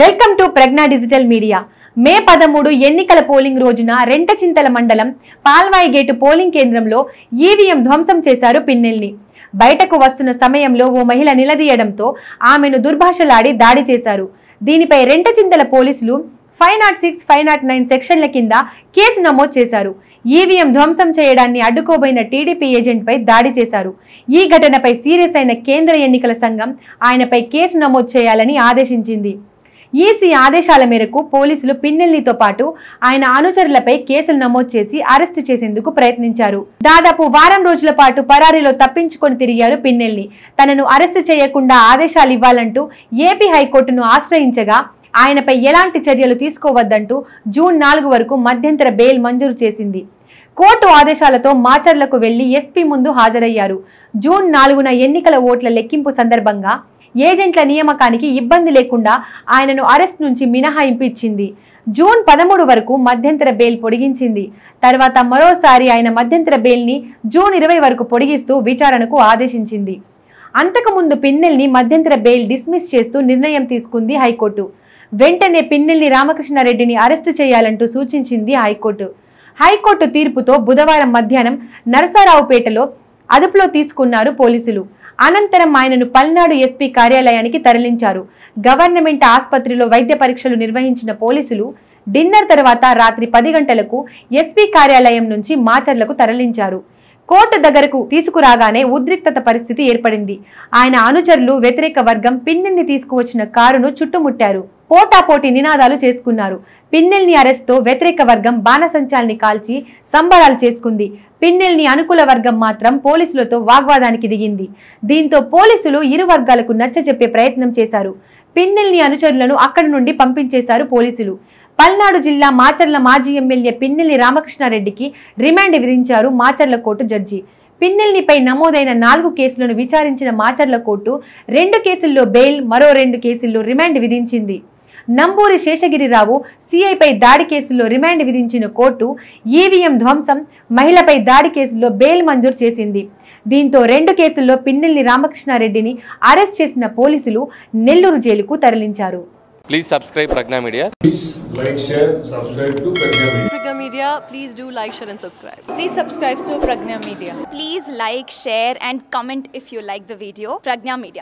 Welcome to Prajna digital media. May 13 ఎన్నికల polling రోజున రెంటచింతల మండలం పాల్వాయి గేటు పోలింగ్ కేంద్రంలో ఈవీఎం ధ్వంసం చేశారు పిన్నెల్ని. బయటకు వస్తున్న సమయంలో ఓ మహిళ నిలదీయడంతో ఆమెను దుర్భాషలాడి దాడి చేశారు. దీనిపై రెంటచింతల పోలీసులు 506, 509 సెక్షన్ల కింద కేసు నమోదు చేశారు. ఈవీఎం ధ్వంసం చేయడాన్ని అడ్డుకోబోయిన టీడీపీ ఏజెంట్ పై దాడి చేశారు. ఈ ఘటనపై సీరియస్ అయిన కేంద్ర ఎన్నికల సంఘం ఆయనపై కేసు నమోదు చేయాలని ఆదేశించింది. ఈసీ ఆదేశాల మేరకు పోలీసులు పిన్నెల్లితో పాటు ఆయన అనుచరులపై కేసులు నమోదు చేసి అరెస్టు చేసేందుకు ప్రయత్నించారు. దాదాపు వారం రోజుల పాటు పరారీలో తప్పించుకొని తిరిగారు పిన్నెల్లి. తనను అరెస్టు చేయకుండా ఆదేశాలు ఇవ్వాలంటూ ఏపీ హైకోర్టును ఆశ్రయించగా ఆయనపై ఎలాంటి చర్యలు తీసుకోవద్దంటూ జూన్ 4 వరకు మధ్యంతర బెయిల్ మంజూరు చేసింది. కోర్టు ఆదేశాలతో మాచర్లకు వెళ్లి ఎస్పీ ముందు హాజరయ్యారు. జూన్ 4న ఎన్నికల ఓట్ల లెక్కింపు సందర్భంగా ఏజెంట్ల నియామకానికి ఇబ్బంది లేకుండా ఆయనను అరెస్ట్ నుంచి మినహాయింపు ఇచ్చింది. జూన్ 13 వరకు మధ్యంతర బెయిల్ పొడిగించింది. తర్వాత మరోసారి ఆయన మధ్యంతర బెయిల్ని జూన్ 20 వరకు పొడిగిస్తూ విచారణకు ఆదేశించింది. అంతకుముందు పిన్నెల్ని మధ్యంతర బెయిల్ డిస్మిస్ చేస్తూ నిర్ణయం తీసుకుంది హైకోర్టు. వెంటనే పిన్నెల్లి రామకృష్ణారెడ్డిని అరెస్టు చేయాలంటూ సూచించింది హైకోర్టు. హైకోర్టు తీర్పుతో బుధవారం మధ్యాహ్నం నరసరావుపేటలో అదుపులో తీసుకున్నారు పోలీసులు. అనంతరం ఆయనను పల్నాడు ఎస్పీ కార్యాలయానికి తరలించారు. గవర్నమెంట్ ఆసుపత్రిలో వైద్య పరీక్షలు నిర్వహించిన పోలీసులు డిన్నర్ తర్వాత రాత్రి 10 గంటలకు ఎస్పీ కార్యాలయం నుంచి మాచర్లకు తరలించారు. కోర్టు దగ్గరకు తీసుకురాగానే ఉద్రిక్తత పరిస్థితి ఏర్పడింది. ఆయన అనుచరులు వ్యతిరేక వర్గం పిన్నెల్ని తీసుకువచ్చిన కారును చుట్టుముట్టారు. పోటాపోటీ నినాదాలు చేసుకున్నారు. పిన్నెల్ని అరెస్ట్తో వ్యతిరేక వర్గం బాణసంచాల్ని కాల్చి సంబరాలు చేసుకుంది. పిన్నెల్ని అనుకూల వర్గం మాత్రం పోలీసులతో వాగ్వాదానికి దిగింది. దీంతో పోలీసులు ఇరు వర్గాలకు నచ్చజెప్పే ప్రయత్నం చేశారు. పిన్నెల్ని అనుచరులను అక్కడి నుండి పంపించేశారు పోలీసులు. పల్నాడు జిల్లా మాచర్ల మాజీ ఎమ్మెల్యే పిన్నెల్లి రామకృష్ణారెడ్డికి రిమాండ్ విధించారు మాచర్ల కోర్టు జడ్జి. పిన్నెల్నిపై నమోదైన 4 కేసులను విచారించిన మాచర్ల కోర్టు 2 కేసుల్లో బెయిల్, మరో 2 కేసుల్లో రిమాండ్ విధించింది. నంబూరి శేషగిరిరావు సిఐపై దాడి కేసుల్లో రిమాండ్ విధించిన కోర్టు ఈవీఎం ధ్వంసం, మహిళపై దాడి కేసుల్లో బెయిల్ మంజూరు చేసింది. దీంతో 2 కేసుల్లో పిన్నెల్లి రామకృష్ణారెడ్డిని అరెస్ట్ చేసిన పోలీసులు నెల్లూరు జైలుకు తరలించారు. Please subscribe Pragna Media. Please like, share, subscribe to Pragna Media. Pragna Media, please do like, share and subscribe. Please subscribe to Pragna Media. Please like, share and comment if you like the video. Pragna Media.